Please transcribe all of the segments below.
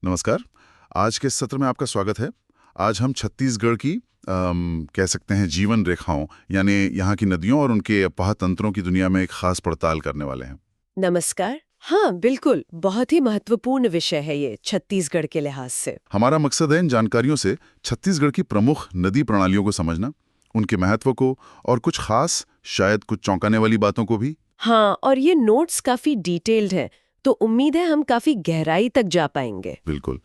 नमस्कार। आज के इस सत्र में आपका स्वागत है। आज हम छत्तीसगढ़ की कह सकते हैं जीवन रेखाओं यानी यहाँ की नदियों और उनके अपाह तंत्रों की दुनिया में एक खास पड़ताल करने वाले हैं। नमस्कार। हाँ, बिल्कुल, बहुत ही महत्वपूर्ण विषय है ये छत्तीसगढ़ के लिहाज से। हमारा मकसद है इन जानकारियों से छत्तीसगढ़ की प्रमुख नदी प्रणालियों को समझना, उनके महत्व को और कुछ खास, शायद कुछ चौंकाने वाली बातों को भी। हाँ, और ये नोट्स काफी डिटेल्ड हैं, तो उम्मीद है हम काफी गहराई तक जा पाएंगे। बिल्कुल।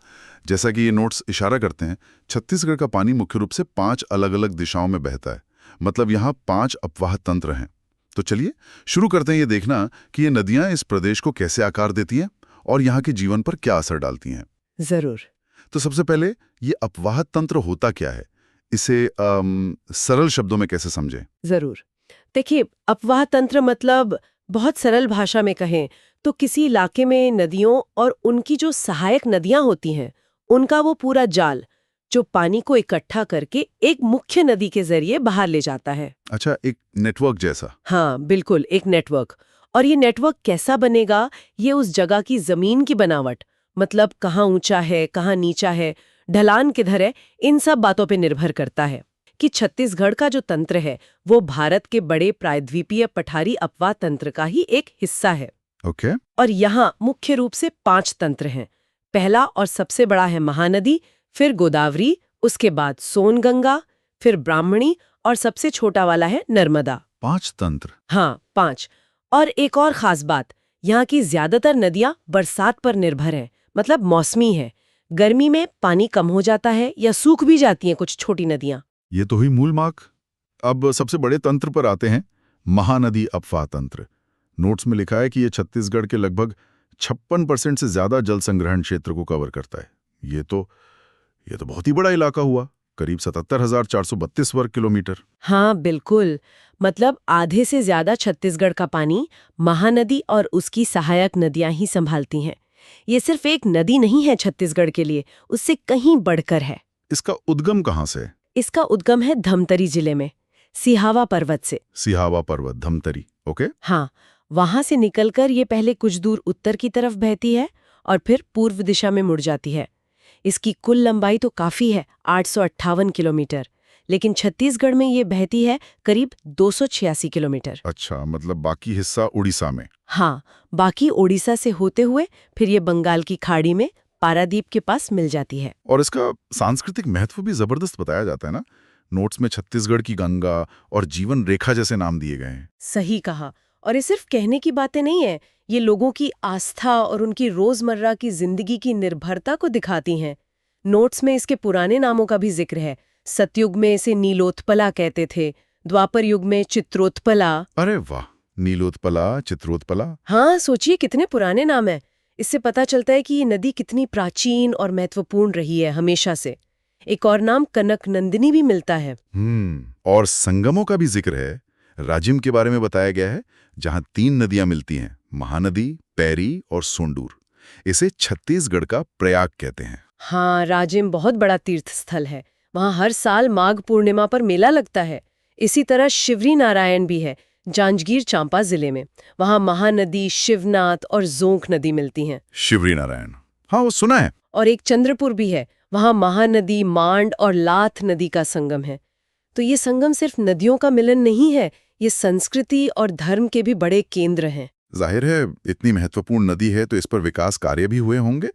जैसा कि ये नोट्स इशारा करते हैं, छत्तीसगढ़ का पानी मुख्य रूप से 5 अलग-अलग दिशाओं में बहता है। मतलब यहाँ 5 अपवाह तंत्र हैं। तो चलिए शुरू करते हैं ये देखना कि ये नदियाँ इस प्रदेश को कैसे आकार देती हैं और यहाँ के जीवन पर क्या असर डालती हैं। जरूर। तो सबसे पहले ये अपवाह तंत्र होता क्या है, इसे सरल शब्दों में कैसे समझें? जरूर। देखिए, अपवाह तंत्र मतलब बहुत सरल भाषा में कहें तो किसी इलाके में नदियों और उनकी जो सहायक नदियां होती हैं, उनका वो पूरा जाल जो पानी को इकट्ठा करके एक मुख्य नदी के जरिए बाहर ले जाता है। अच्छा, एक नेटवर्क जैसा। हाँ, बिल्कुल, एक नेटवर्क। और ये नेटवर्क कैसा बनेगा, ये उस जगह की जमीन की बनावट, मतलब कहाँ ऊंचा है, कहाँ नीचा है, ढलान किधर है, इन सब बातों पे निर्भर करता है। कि छत्तीसगढ़ का जो तंत्र है वो भारत के बड़े प्रायद्वीपीय पठारी अपवाह तंत्र का ही एक हिस्सा है। ओके। और यहाँ मुख्य रूप से 5 तंत्र हैं। पहला और सबसे बड़ा है महानदी, फिर गोदावरी, उसके बाद सोनगंगा, फिर ब्राह्मणी और सबसे छोटा वाला है नर्मदा। 5 तंत्र। हाँ, 5। और एक और खास बात, यहाँ की ज्यादातर नदियां बरसात पर निर्भर हैं, मतलब मौसमी है। गर्मी में पानी कम हो जाता है या सूख भी जाती हैं कुछ छोटी नदियां। ये तो हुई मूल मार्ग। अब सबसे बड़े तंत्र पर आते हैं, महानदी अपवाह तंत्र। नोट्स में लिखा है कि ये छत्तीसगढ़ के लगभग 56% से ज्यादा जल संग्रहण क्षेत्र को कवर करता है। ये तो बहुत ही बड़ा इलाका हुआ, करीब 77,432 वर्ग किलोमीटर। हाँ, बिल्कुल। मतलब आधे से ज्यादा छत्तीसगढ़ का पानी महानदी और उसकी सहायक नदियां ही संभालती हैं। ये सिर्फ एक नदी नहीं है छत्तीसगढ़ के लिए, उससे कहीं बढ़कर है। इसका उद्गम कहाँ से? इसका उद्गम है धमतरी जिले में, सिहावा पर्वत से। सिहावा पर्वत, धमतरी। ओके। हाँ, वहां से निकलकर ये पहले कुछ दूर उत्तर की तरफ बहती है और फिर पूर्व दिशा में मुड़ जाती है। इसकी कुल लंबाई तो काफी है, 858 किलोमीटर, लेकिन छत्तीसगढ़ में ये बहती है करीब 286 किलोमीटर। अच्छा, मतलब बाकी हिस्सा उड़ीसा में। हाँ, बाकी ओडिशा से होते हुए फिर ये बंगाल की खाड़ी में पारादीप के पास मिल जाती है। और इसका सांस्कृतिक महत्व भी जबरदस्त बताया जाता है ना। नोट्स में छत्तीसगढ़ की गंगा और जीवन रेखा जैसे नाम दिए गए हैं। सही कहा। और ये सिर्फ कहने की बातें नहीं है, ये लोगों की आस्था और उनकी रोजमर्रा की जिंदगी की निर्भरता को दिखाती हैं। नोट्स में इसके पुराने नामों का भी जिक्र है। सतयुग में इसे नीलोत्पला कहते थे, द्वापर युग में चित्रोत्पला। अरे वाह, नीलोत्पला, चित्रोत्पला। हाँ, सोचिए कितने पुराने नाम हैं। इससे पता चलता है कि ये नदी कितनी प्राचीन और महत्वपूर्ण रही है हमेशा से। एक और नाम कनक नंदिनी भी मिलता है। और संगमों का भी जिक्र है। राजिम के बारे में बताया गया है, जहां 3 नदियां मिलती हैं, महानदी, पैरी और सोंडूर। इसे छत्तीसगढ़ का प्रयाग कहते हैं। हाँ, राजिम बहुत बड़ा तीर्थ स्थल है। वहाँ हर साल माघ पूर्णिमा पर मेला लगता है। इसी तरह शिवरी नारायण भी है, जांजगीर चांपा जिले में। वहाँ महानदी, शिवनाथ और जोंक नदी मिलती हैं। शिवरी नारायण, हाँ वो सुना है। और एक चंद्रपुर भी है, वहाँ महानदी, मांड और लाथ नदी का संगम है। तो ये संगम सिर्फ नदियों का मिलन नहीं है, ये संस्कृति और धर्म के भी बड़े केंद्र हैं। जाहिर है, इतनी महत्वपूर्ण नदी है तो इस पर विकास कार्य भी हुए होंगे।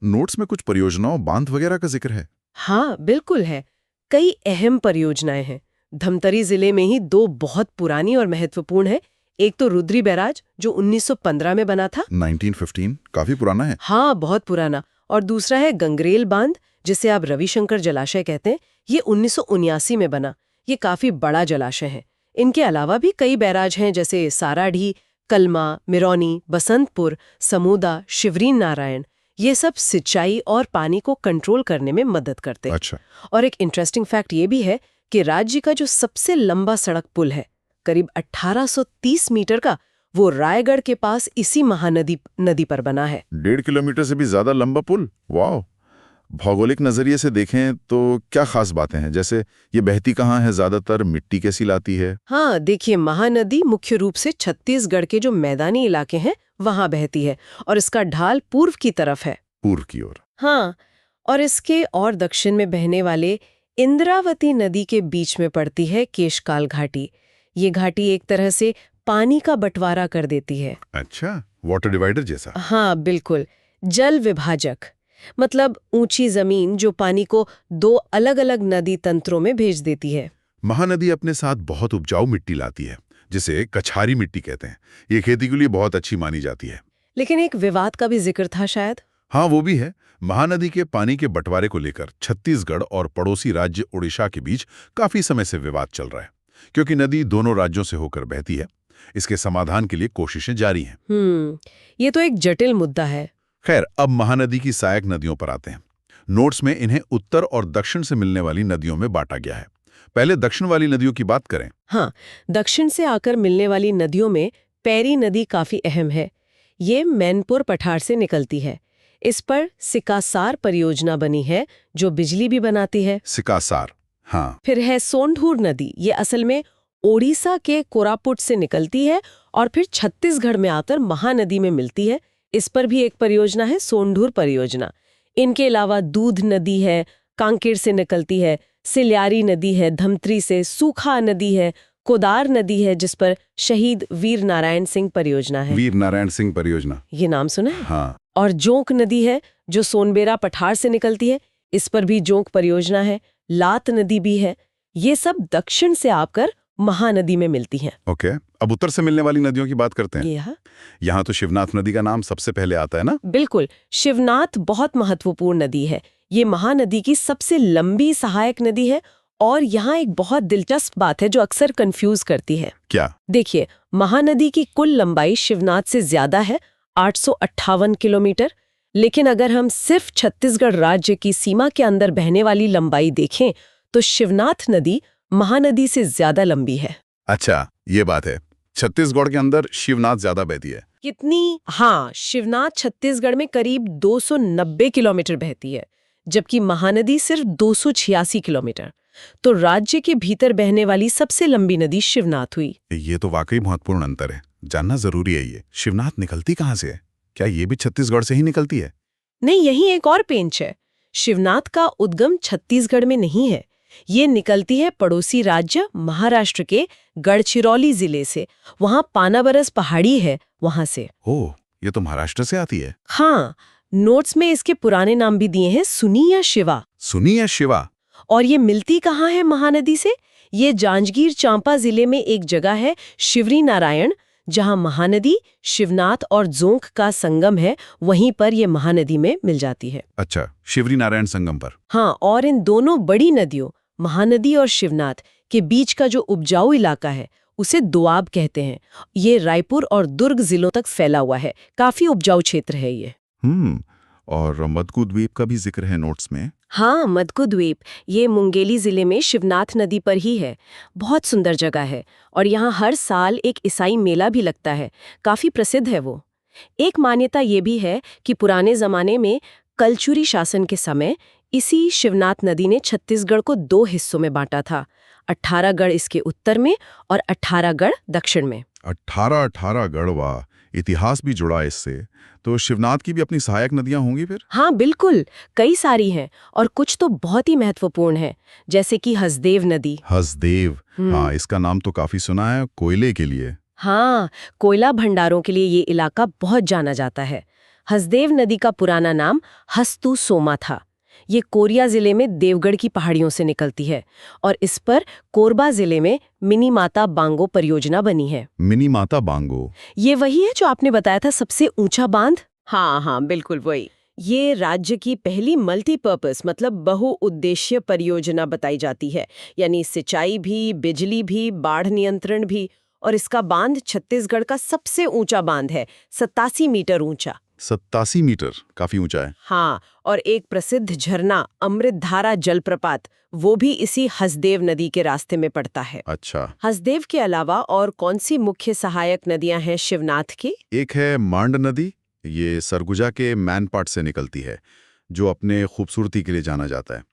नोट्स में कुछ परियोजनाओं, बांध वगैरह का जिक्र है। हाँ, बिल्कुल है। कई अहम परियोजनाएं हैं। धमतरी जिले में ही 2 बहुत पुरानी और महत्वपूर्ण है। एक तो रुद्री बैराज जो 1915 में बना था। 1915, काफी पुराना है। हाँ, बहुत पुराना। और दूसरा है गंगरेल बांध, जिसे आप रविशंकर जलाशय कहते हैं। ये 1979 में बना। ये काफी बड़ा जलाशय है। इनके अलावा भी कई बैराज हैं, जैसे साराढ़ी, कलमा, मिरौनी, बसंतपुर, समूदा, शिवरी नारायण। ये सब सिंचाई और पानी को कंट्रोल करने में मदद करते हैं। अच्छा। और एक इंटरेस्टिंग फैक्ट ये भी है कि राज्य का जो सबसे लंबा सड़क पुल है, करीब 1830 मीटर का, वो रायगढ़ के पास इसी नदी पर बना है। 1.5 किलोमीटर से भी ज्यादा लंबा पुल। वाह। भौगोलिक नजरिए से देखें तो क्या खास बातें हैं, जैसे ये बहती कहाँ है, ज्यादातर मिट्टी कैसी लाती है? हाँ, देखिए, महानदी मुख्य रूप से छत्तीसगढ़ के जो मैदानी इलाके हैं वहां बहती है और इसका ढाल पूर्व की तरफ है। पूर्व की ओर। हाँ, और इसके और दक्षिण में बहने वाले इंद्रावती नदी के बीच में पड़ती है केशकाल घाटी। ये घाटी एक तरह से पानी का बंटवारा कर देती है। अच्छा, वाटर डिवाइडर जैसा। हाँ, बिल्कुल। जल विभाजक, मतलब ऊंची जमीन जो पानी को दो अलग-अलग नदी तंत्रों में भेज देती है। महानदी अपने साथ बहुत उपजाऊ मिट्टी लाती है, जिसे कछारी मिट्टी कहते हैं। ये खेती के लिए बहुत अच्छी मानी जाती है। लेकिन एक विवाद का भी जिक्र था शायद। हाँ, वो भी है। महानदी के पानी के बंटवारे को लेकर छत्तीसगढ़ और पड़ोसी राज्य उड़ीसा के बीच काफी समय से विवाद चल रहा है, क्योंकि नदी दोनों राज्यों से होकर बहती है। इसके समाधान के लिए कोशिशें जारी हैं। ये तो एक जटिल मुद्दा है। खैर, अब महानदी की सहायक नदियों पर आते हैं। नोट्स में इन्हें उत्तर और दक्षिण से मिलने वाली नदियों में बांटा गया है। पहले दक्षिण वाली नदियों की बात करें। हाँ, दक्षिण से आकर मिलने वाली नदियों में पैरी नदी काफी अहम है। ये मैनपुर पठार से निकलती है। इस पर सिकासार परियोजना बनी है जो बिजली भी बनाती है। सिकासार, हाँ। फिर है सोंढूर नदी। ये असल में ओडिशा के कोरापुट से निकलती है और फिर छत्तीसगढ़ में आकर महानदी में मिलती है। इस पर भी एक परियोजना है, सोंढूर परियोजना। इनके अलावा दूध नदी है, कांकेर से निकलती है, सिल्यारी नदी है धमत्री से, सूखा नदी है, कोदार नदी है जिस पर शहीद वीर नारायण सिंह परियोजना है। वीर नारायण सिंह परियोजना, ये नाम सुना है? हाँ। और जोंक नदी है जो सोनबेरा पठार से निकलती है। इस पर भी जोंक परियोजना है। लात नदी भी है। ये सब दक्षिण से आकर महानदी में मिलती हैं। ओके, अब उत्तर से मिलने वाली नदियों की बात करते हैं। यहाँ तो शिवनाथ नदी का नाम सबसे पहले आता है ना? बिल्कुल, शिवनाथ बहुत महत्वपूर्ण नदी है। ये महानदी की सबसे लंबी सहायक नदी है। और यहाँ एक बहुत दिलचस्प बात है जो अक्सर कंफ्यूज करती है। क्या? देखिए, महानदी की कुल लंबाई शिवनाथ से ज्यादा है, 858 किलोमीटर। लेकिन अगर हम सिर्फ छत्तीसगढ़ राज्य की सीमा के अंदर बहने वाली लंबाई देखें तो शिवनाथ नदी महानदी से ज्यादा लंबी है। अच्छा, ये बात है। छत्तीसगढ़ के अंदर शिवनाथ ज्यादा बहती है। कितनी? हाँ, शिवनाथ छत्तीसगढ़ में करीब 290 किलोमीटर बहती है, जबकि महानदी सिर्फ 286 किलोमीटर। तो राज्य के भीतर बहने वाली सबसे लंबी नदी शिवनाथ हुई। ये तो वाकई महत्वपूर्ण अंतर है, जानना जरूरी है। ये शिवनाथ निकलती कहाँ से है? क्या ये भी छत्तीसगढ़ से ही निकलती है? नहीं, यही एक और पेंच है। शिवनाथ का उद्गम छत्तीसगढ़ में नहीं है। ये निकलती है पड़ोसी राज्य महाराष्ट्र के गढ़चिरौली जिले से। वहाँ पानाबरस पहाड़ी है, वहां से। ओह, ये तो महाराष्ट्र से आती है। हाँ, नोट्स में इसके पुराने नाम भी दिए हैं, सुनी या शिवा। सुनी या शिवा। और ये मिलती कहाँ है महानदी से? ये जांजगीर चांपा जिले में एक जगह है, शिवरी नारायण, जहां महानदी, शिवनाथ और जोंक का संगम है। वहीं पर ये महानदी में मिल जाती है। अच्छा, शिवरी नारायण संगम पर। हाँ, और इन दोनों बड़ी नदियों महानदी और शिवनाथ के बीच का जो उपजाऊ इलाका है उसे दोआब कहते हैं। ये रायपुर और दुर्ग जिलों तक फैला हुआ है। काफी उपजाऊ क्षेत्र है ये। और मदकू द्वीप का भी जिक्र है नोट्स में। हाँ, मदकू द्वीप, ये मुंगेली जिले में शिवनाथ नदी पर ही है। बहुत सुंदर जगह है और यहाँ हर साल एक ईसाई मेला भी लगता है। काफी प्रसिद्ध है वो। एक मान्यता ये भी है कि पुराने जमाने में कलचुरी शासन के समय इसी शिवनाथ नदी ने छत्तीसगढ़ को 2 हिस्सों में बांटा था। 18 गढ़ इसके उत्तर में और 18 गढ़ दक्षिण में। 18 गढ़, वाह, इतिहास भी जुड़ा इससे। तो शिवनाथ की भी अपनी सहायक नदियां होंगी फिर? हाँ, बिल्कुल, कई सारी हैं और कुछ तो बहुत ही महत्वपूर्ण है, जैसे कि हसदेव नदी। हसदेव, हाँ, इसका नाम तो काफी सुना है, कोयले के लिए। हाँ, कोयला भंडारों के लिए ये इलाका बहुत जाना जाता है। हसदेव नदी का पुराना नाम हस्तु सोमा था। ये कोरिया जिले में देवगढ़ की पहाड़ियों से निकलती है और इस पर कोरबा जिले में मिनी माता बांगो परियोजना बनी है। मिनी माता बांगो, ये वही है जो आपने बताया था सबसे ऊंचा बांध? हाँ, बिल्कुल वही। ये राज्य की पहली मल्टीपर्पस मतलब बहुउद्देश्य परियोजना बताई जाती है, यानी सिंचाई भी, बिजली भी, बाढ़ नियंत्रण भी। और इसका बांध छत्तीसगढ़ का सबसे ऊंचा बांध है, 87 मीटर ऊंचा। 87 मीटर, काफी ऊंचा है। हाँ, और एक प्रसिद्ध झरना अमृतधारा जलप्रपात, वो भी इसी हसदेव नदी के रास्ते में पड़ता है। अच्छा, हसदेव के अलावा और कौन सी मुख्य सहायक नदियां हैं शिवनाथ की? एक है मांड नदी, ये सरगुजा के मैनपाट से निकलती है, जो अपने खूबसूरती के लिए जाना जाता है।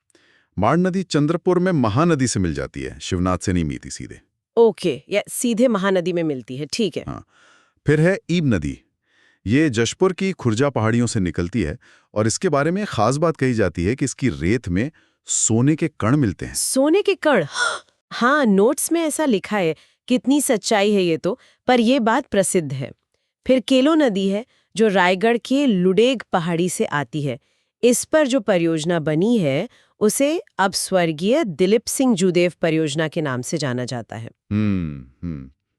मांड नदी चंद्रपुर में महानदी से मिल जाती है, शिवनाथ से नहीं मिलती सीधे। ओके, या सीधे महानदी में मिलती है, ठीक है। हाँ, फिर है ईब नदी। ये जशपुर की खुर्जा पहाड़ियों से निकलती है और इसके बारे में खास बात कही जाती है कि इसकी रेत में सोने के कण मिलते हैं। सोने के कण? हाँ, नोट्स में ऐसा लिखा है। कितनी सच्चाई है ये तो, पर ये बात प्रसिद्ध है। फिर केलो नदी है जो रायगढ़ के लुडेग पहाड़ी से आती है। इस पर जो परियोजना बनी है उसे अब स्वर्गीय दिलीप सिंह जूदेव परियोजना के नाम से जाना जाता है।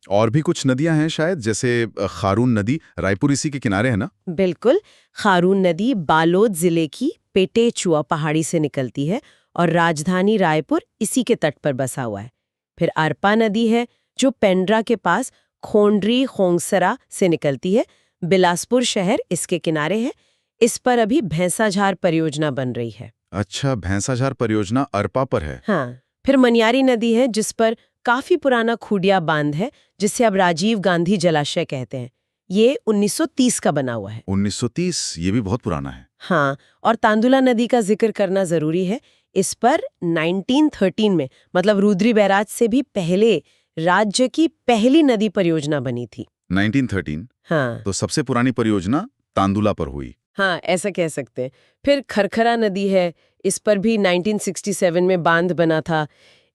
और भी कुछ नदियां हैं शायद, जैसे खारून नदी, रायपुर इसी के किनारे है ना? बिल्कुल, खारून नदी बालोद जिले की पेटेचुआ पहाड़ी से निकलती है और राजधानी रायपुर इसी के तट पर बसा हुआ है। फिर अरपा नदी है जो पेंड्रा के पास खोंडरी खोंगसरा से निकलती है। बिलासपुर शहर इसके किनारे है। इस पर अभी भैंसाझार परियोजना बन रही है। अच्छा, भैंसाझार परियोजना अरपा पर है। हाँ, फिर मनियारी नदी है जिस पर काफी पुराना खूडिया बांध है, जिसे अब राजीव गांधी जलाशय कहते हैं। ये 1930 का बना हुआ है। 1930, ये भी बहुत पुराना है। हाँ, और तांदुला नदी का जिक्र करना जरूरी है। इस पर 1913 में, मतलब रुद्री बैराज से भी पहले, राज्य की पहली नदी परियोजना बनी थी। 1913? हाँ तो सबसे पुरानी परियोजना तांदुला पर हुई। हाँ, ऐसा कह सकते हैं। फिर खरखरा नदी है, इस पर भी 1967 में बांध बना था।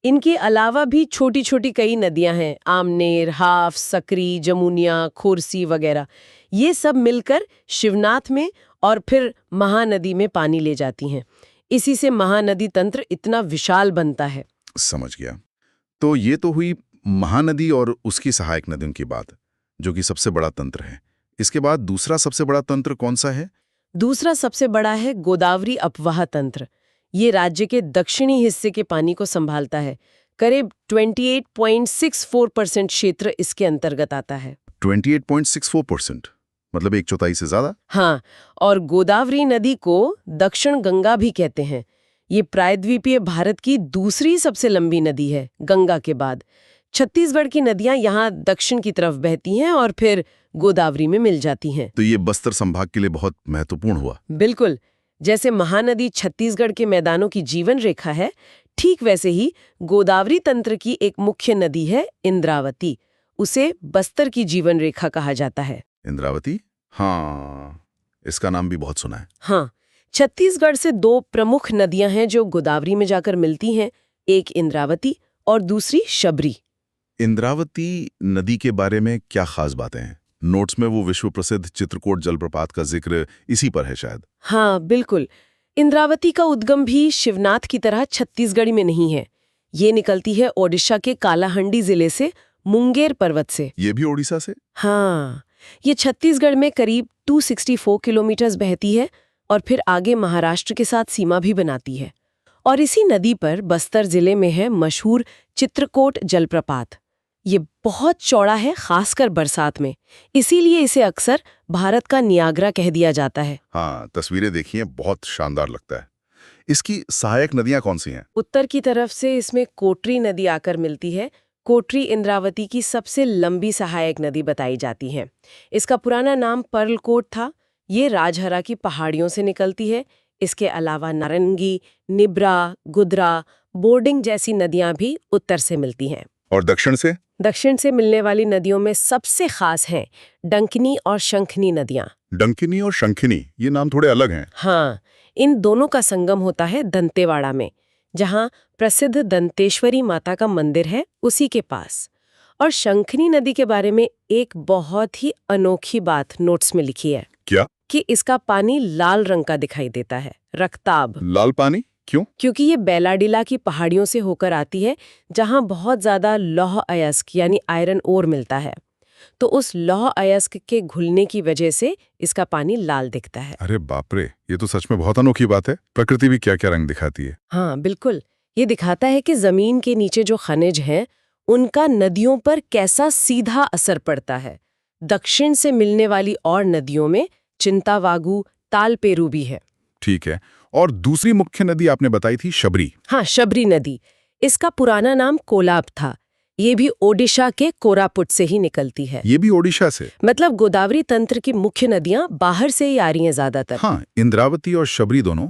इनके अलावा भी छोटी छोटी कई नदियां हैं, आमनेर, हाफ, सकरी, जमुनिया, खोरसी वगैरह। ये सब मिलकर शिवनाथ में और फिर महानदी में पानी ले जाती हैं। इसी से महानदी तंत्र इतना विशाल बनता है। समझ गया। तो ये तो हुई महानदी और उसकी सहायक नदियों की बात, जो कि सबसे बड़ा तंत्र है। इसके बाद दूसरा सबसे बड़ा तंत्र कौन सा है? दूसरा सबसे बड़ा है गोदावरी अपवाह तंत्र। ये राज्य के दक्षिणी हिस्से के पानी को संभालता है। करीब 28.64% क्षेत्र इसके अंतर्गत आता है। 28.64%, मतलब 1/4 से ज्यादा। हाँ, और गोदावरी नदी को दक्षिण गंगा भी कहते हैं। ये प्रायद्वीपीय भारत की दूसरी सबसे लंबी नदी है, गंगा के बाद। छत्तीसगढ़ की नदियां यहाँ दक्षिण की तरफ बहती हैं और फिर गोदावरी में मिल जाती हैं। तो ये बस्तर संभाग के लिए बहुत महत्वपूर्ण हुआ। बिल्कुल, जैसे महानदी छत्तीसगढ़ के मैदानों की जीवन रेखा है, ठीक वैसे ही गोदावरी तंत्र की एक मुख्य नदी है इंद्रावती। उसे बस्तर की जीवन रेखा कहा जाता है। इंद्रावती? हाँ, इसका नाम भी बहुत सुना है। हाँ, छत्तीसगढ़ से दो प्रमुख नदियां हैं जो गोदावरी में जाकर मिलती हैं, एक इंद्रावती और दूसरी शबरी। इंद्रावती नदी के बारे में क्या खास बातें हैं? नोट्स में वो विश्व प्रसिद्ध चित्रकोट जलप्रपात का जिक्र इसी पर है शायद। हाँ, बिल्कुल। इंद्रावती का उद्गम भी शिवनाथ की तरह छत्तीसगढ़ में नहीं है। ये निकलती है ओडिशा के कालाहंडी जिले से, मुंगेर पर्वत से। ये भी ओडिशा से? हाँ, ये छत्तीसगढ़ में करीब 264 किलोमीटर बहती है और फिर आगे महाराष्ट्र के साथ सीमा भी बनाती है। और इसी नदी पर बस्तर जिले में है मशहूर चित्रकोट जलप्रपात। ये बहुत चौड़ा है, खासकर बरसात में। इसीलिए इसे अक्सर भारत का नियाग्रा कह दिया जाता है। हाँ, तस्वीरें देखी हैं, बहुत शानदार लगता है। इसकी सहायक नदियां कौन सी हैं? उत्तर की तरफ से इसमें कोटरी नदी आकर मिलती है। कोटरी इंद्रावती की सबसे लंबी सहायक नदी बताई जाती है। इसका पुराना नाम पर्लकोट था। ये राजहरा की पहाड़ियों से निकलती है। इसके अलावा नारंगी, निब्रा, गुदरा, बोर्डिंग जैसी नदियां भी उत्तर से मिलती हैं। और दक्षिण से? दक्षिण से मिलने वाली नदियों में सबसे खास हैं डंकिनी और शंखनी नदियां। डंकिनी और शंखिनी, ये नाम थोड़े अलग हैं। हाँ, इन दोनों का संगम होता है दंतेवाड़ा में, जहाँ प्रसिद्ध दंतेश्वरी माता का मंदिर है, उसी के पास। और शंखनी नदी के बारे में एक बहुत ही अनोखी बात नोट्स में लिखी है। क्या? कि इसका पानी लाल रंग का दिखाई देता है, रक्ताब। लाल पानी क्यों? क्योंकि ये बेलाडीला की पहाड़ियों से होकर आती है, जहां बहुत ज्यादा लौह अयस्क यानी आयरन ओर मिलता है। तो उस लौह अयस्क के घुलने की वजह से इसका पानी लाल दिखता है। अरे बाप रे, ये तो सच में बहुत अनोखी बात है। प्रकृति भी क्या क्या रंग दिखाती है। हाँ, बिल्कुल। ये दिखाता है कि जमीन के नीचे जो खनिज हैं, उनका नदियों पर कैसा सीधा असर पड़ता है। दक्षिण से मिलने वाली और नदियों में चिंतावागु, तालपेरू भी है। ठीक है। और दूसरी मुख्य नदी आपने बताई थी शबरी। हाँ, शबरी नदी। इसका पुराना नाम कोलाब था। ये भी ओडिशा के कोरापुट से ही निकलती है। ये भी ओडिशा से? मतलब गोदावरी तंत्र की मुख्य नदियां बाहर से ही आ रही हैं ज्यादातर। हाँ, इंद्रावती और शबरी दोनों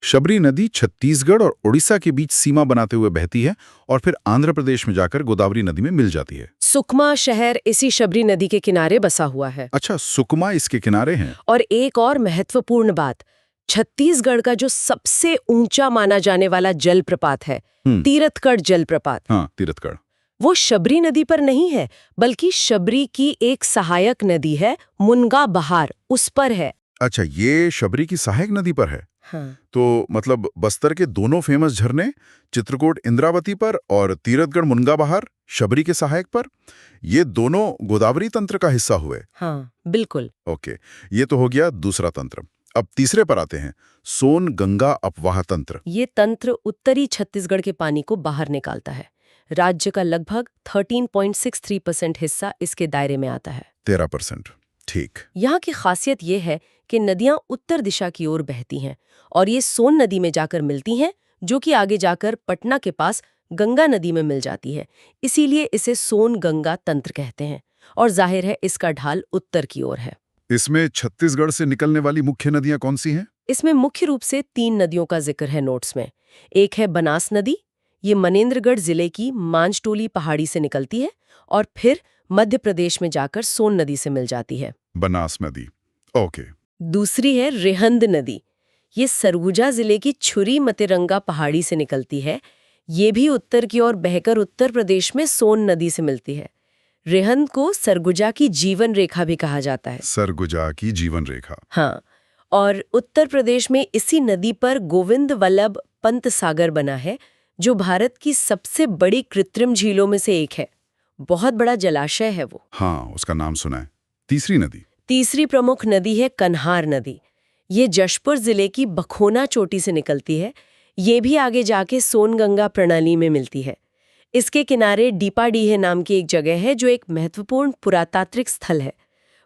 शबरी नदी छत्तीसगढ़ और उड़ीसा के बीच सीमा बनाते हुए बहती है और फिर आंध्र प्रदेश में जाकर गोदावरी नदी में मिल जाती है। सुकमा शहर इसी शबरी नदी के किनारे बसा हुआ है। अच्छा, सुकमा इसके किनारे हैं। और एक और महत्वपूर्ण बात, छत्तीसगढ़ का जो सबसे ऊंचा माना जाने वाला जलप्रपात है, तीरथगढ़ जलप्रपात, हाँ, तीरथगढ़, वो शबरी नदी पर नहीं है, बल्कि शबरी की एक सहायक नदी है, मुनगा बहार, उस पर है। अच्छा, ये शबरी की सहायक नदी पर है। हाँ। तो मतलब बस्तर के दोनों फेमस झरने, चित्रकूट इंद्रावती पर और तीरथगढ़ मुनगा बहार शबरी के सहायक पर, ये दोनों गोदावरी तंत्र का हिस्सा हुए। हाँ, बिल्कुल। ओके, ये तो हो गया दूसरा तंत्र। अब तीसरे पर आते हैं, सोन गंगा अपवाह तंत्र। ये तंत्र उत्तरी छत्तीसगढ़ के पानी को बाहर निकालता है। राज्य का लगभग 13.63% हिस्सा इसके दायरे में आता है। 13%, ठीक। यहाँ की खासियत ये है कि नदियाँ उत्तर दिशा की ओर बहती हैं और ये सोन नदी में जाकर मिलती हैं, जो कि आगे जाकर पटना के पास गंगा नदी में मिल जाती है। इसीलिए इसे सोन गंगा तंत्र कहते हैं और जाहिर है इसका ढाल उत्तर की ओर है। इसमें छत्तीसगढ़ से निकलने वाली मुख्य नदियां कौन सी हैं? इसमें मुख्य रूप से 3 नदियों का जिक्र है नोट्स में। एक है बनास नदी, ये मनेंद्रगढ़ जिले की मांझटोली पहाड़ी से निकलती है और फिर मध्य प्रदेश में जाकर सोन नदी से मिल जाती है। बनास नदी, ओके। दूसरी है रेहंद नदी, ये सरगुजा जिले की छुरी मतेरंगा पहाड़ी से निकलती है। ये भी उत्तर की ओर बहकर उत्तर प्रदेश में सोन नदी से मिलती है। रेहंद को सरगुजा की जीवन रेखा भी कहा जाता है। सरगुजा की जीवन रेखा, हाँ, और उत्तर प्रदेश में इसी नदी पर गोविंद वल्लभ पंत सागर बना है, जो भारत की सबसे बड़ी कृत्रिम झीलों में से एक है। बहुत बड़ा जलाशय है वो। हाँ, उसका नाम सुना है। तीसरी नदी? तीसरी प्रमुख नदी है कन्हार नदी। ये जशपुर जिले की बखोना चोटी से निकलती है। ये भी आगे जाके सोनगंगा प्रणाली में मिलती है। इसके किनारे डीपाडीह नाम की एक जगह है, जो एक महत्वपूर्ण पुरातात्विक स्थल है।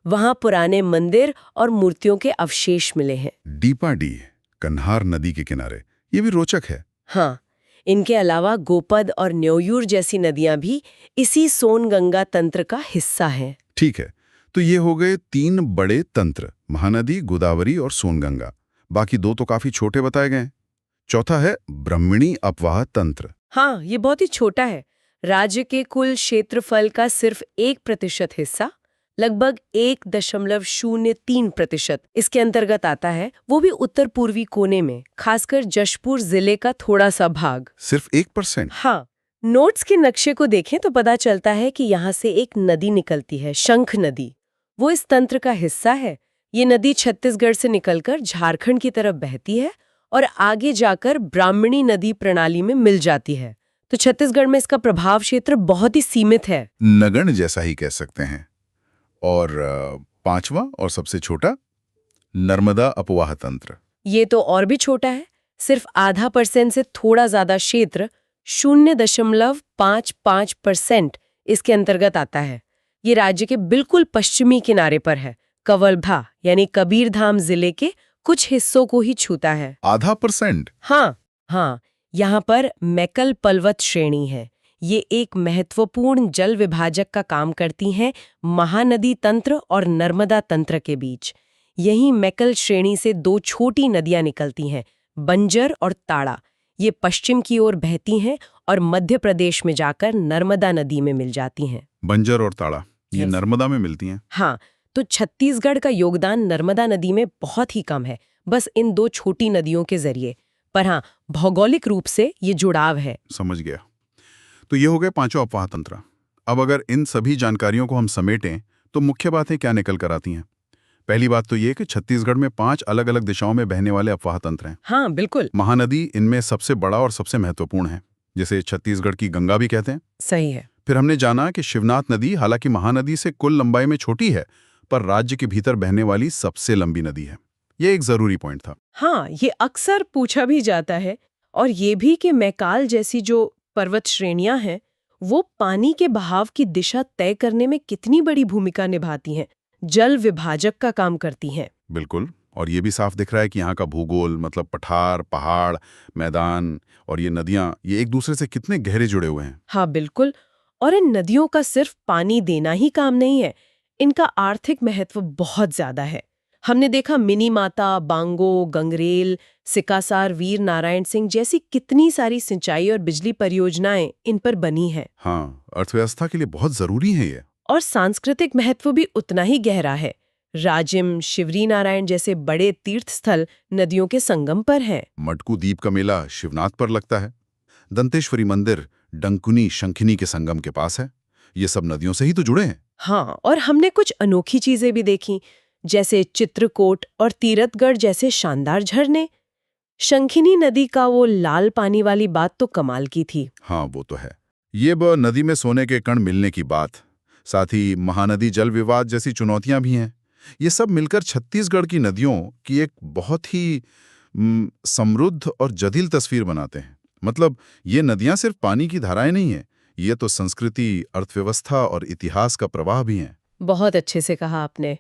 वहां पुराने मंदिर और मूर्तियों के अवशेष मिले हैं। डीपाडीह, कन्हार नदी के किनारे, ये भी रोचक है। हाँ, इनके अलावा गोपद और न्योयूर जैसी नदियां भी इसी सोनगंगा तंत्र का हिस्सा हैं। ठीक है, तो ये हो गए 3 बड़े तंत्र, महानदी, गोदावरी और सोनगंगा। बाकी 2 तो काफी छोटे बताए गए। चौथा है ब्रह्मणी अपवाह तंत्र। हाँ, ये बहुत ही छोटा है। राज्य के कुल क्षेत्रफल का सिर्फ 1% हिस्सा, लगभग 1.03% इसके अंतर्गत आता है, वो भी उत्तर पूर्वी कोने में, खासकर जशपुर जिले का थोड़ा सा भाग। सिर्फ 1%? हाँ, नोट्स के नक्शे को देखें तो पता चलता है कि यहाँ से एक नदी निकलती है, शंख नदी। वो इस तंत्र का हिस्सा है। ये नदी छत्तीसगढ़ से निकलकर झारखंड की तरफ बहती है और आगे जाकर ब्राह्मणी नदी प्रणाली में मिल जाती है। तो छत्तीसगढ़ में इसका प्रभाव क्षेत्र बहुत ही सीमित है। नगण्य जैसा ही कह सकते हैं। और 5वां और सबसे छोटा, नर्मदा अपवाह तंत्र। ये तो और भी छोटा है, सिर्फ 0.5% से थोड़ा ज्यादा क्षेत्र, 0.55% इसके अंतर्गत आता है। ये राज्य के बिल्कुल पश्चिमी किनारे पर है। कवर्धा यानी कबीरधाम जिले के कुछ हिस्सों को ही छूता है। 0.5%? हाँ, यहाँ पर मैकल पर्वत श्रेणी है। ये एक महत्वपूर्ण जल विभाजक का काम करती हैं महानदी तंत्र और नर्मदा तंत्र के बीच। यहीं मैकल श्रेणी से 2 छोटी नदियां निकलती हैं, बंजर और ताड़ा। ये पश्चिम की ओर बहती हैं और मध्य प्रदेश में जाकर नर्मदा नदी में मिल जाती हैं। बंजर और ताड़ा, ये नर्मदा में मिलती हैं। हाँ, तो छत्तीसगढ़ का योगदान नर्मदा नदी में बहुत ही कम है, बस इन 2 छोटी नदियों के जरिए। पर हाँ, भौगोलिक रूप से ये जुड़ाव है। समझ गया। तो ये हो गए 5 अपवाह तंत्र। अब अगर इन सभी जानकारियों को हम समेटें तो मुख्य बातें क्या निकल कर आती हैं? पहली बात तो ये कि छत्तीसगढ़ में 5 अलग अलग दिशाओं में बहने वाले अपवाह तंत्र हैं। हाँ, बिल्कुल। महानदी इनमें सबसे बड़ा और सबसे महत्वपूर्ण है, जिसे छत्तीसगढ़ की गंगा भी कहते हैं। सही है। फिर हमने जाना कि शिवनाथ नदी हालांकि महानदी से कुल लंबाई में छोटी है, पर राज्य के भीतर बहने वाली सबसे लंबी नदी है। ये एक जरूरी पॉइंट था। हाँ, ये अक्सर पूछा भी जाता है। और ये भी कि मैकाल जैसी जो पर्वत श्रेणियां हैं, वो पानी के बहाव की दिशा तय करने में कितनी बड़ी भूमिका निभाती हैं, जल विभाजक का काम करती हैं। बिल्कुल, और ये भी साफ दिख रहा है कि यहाँ का भूगोल, मतलब पठार, पहाड़, मैदान और ये नदियाँ, ये एक दूसरे से कितने गहरे जुड़े हुए हैं। हाँ, बिल्कुल। और इन नदियों का सिर्फ पानी देना ही काम नहीं है, इनका आर्थिक महत्व बहुत ज्यादा है। हमने देखा मिनी माता, बांगो, गंगरेल, सिकासार, वीर नारायण सिंह जैसी कितनी सारी सिंचाई और बिजली परियोजनाएं इन पर बनी हैं। हाँ, अर्थव्यवस्था के लिए बहुत जरूरी है ये। और सांस्कृतिक महत्व भी उतना ही गहरा है। राजिम, शिवरी नारायण जैसे बड़े तीर्थ स्थल नदियों के संगम पर हैं। मटकू द्वीप का मेला शिवनाथ पर लगता है। दंतेश्वरी मंदिर डंकुनी शंखिनी के संगम के पास है। ये सब नदियों से ही तो जुड़े हैं। हाँ, और हमने कुछ अनोखी चीजें भी देखी, जैसे चित्रकूट और तीरथगढ़ जैसे शानदार झरने। शंखिनी नदी का वो लाल पानी वाली बात तो कमाल की थी। हाँ, वो तो है। ये नदी में सोने के कण मिलने की बात, साथ ही महानदी जल विवाद जैसी चुनौतियां भी हैं। ये सब मिलकर छत्तीसगढ़ की नदियों की एक बहुत ही समृद्ध और जटिल तस्वीर बनाते हैं। मतलब ये नदियां सिर्फ पानी की धाराएं नहीं हैं, ये तो संस्कृति, अर्थव्यवस्था और इतिहास का प्रवाह भी हैं। बहुत अच्छे से कहा आपने।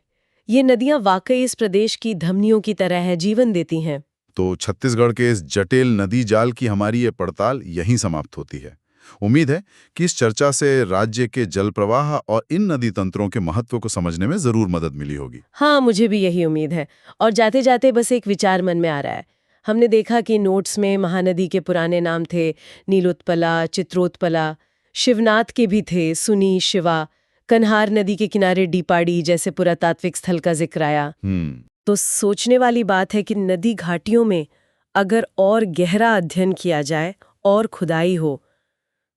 ये नदियां वाकई इस प्रदेश की धमनियों की तरह है, जीवन देती हैं। तो छत्तीसगढ़ के इस जटिल नदी जाल की हमारी ये पड़ताल यहीं समाप्त होती है। उम्मीद है कि इस चर्चा से राज्य के जल प्रवाह और इन नदी तंत्रों के महत्व को समझने में जरूर मदद मिली होगी। हाँ, मुझे भी यही उम्मीद है। और जाते जाते बस एक विचार मन में आ रहा है। हमने देखा कि नोट्स में महानदी के पुराने नाम थे नीलोत्पला, चित्रोत्पला, शिवनाथ के भी थे सुनी, शिवा, कन्हार नदी के किनारे डीपाड़ी जैसे पुरातात्विक स्थल का जिक्र आया। तो सोचने वाली बात है कि नदी घाटियों में अगर और गहरा अध्ययन किया जाए और खुदाई हो,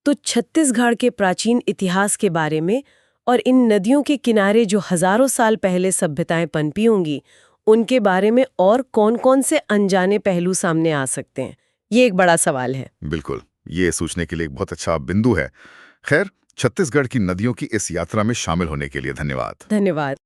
तो छत्तीसगढ़ के प्राचीन इतिहास के बारे में और इन नदियों के किनारे जो हजारों साल पहले सभ्यताएं पनपी होंगी, उनके बारे में और कौन-कौन से अनजाने पहलू सामने आ सकते हैं, ये एक बड़ा सवाल है। बिल्कुल, ये सोचने के लिए एक बहुत अच्छा बिंदु है। खैर, छत्तीसगढ़ की नदियों की इस यात्रा में शामिल होने के लिए धन्यवाद। धन्यवाद।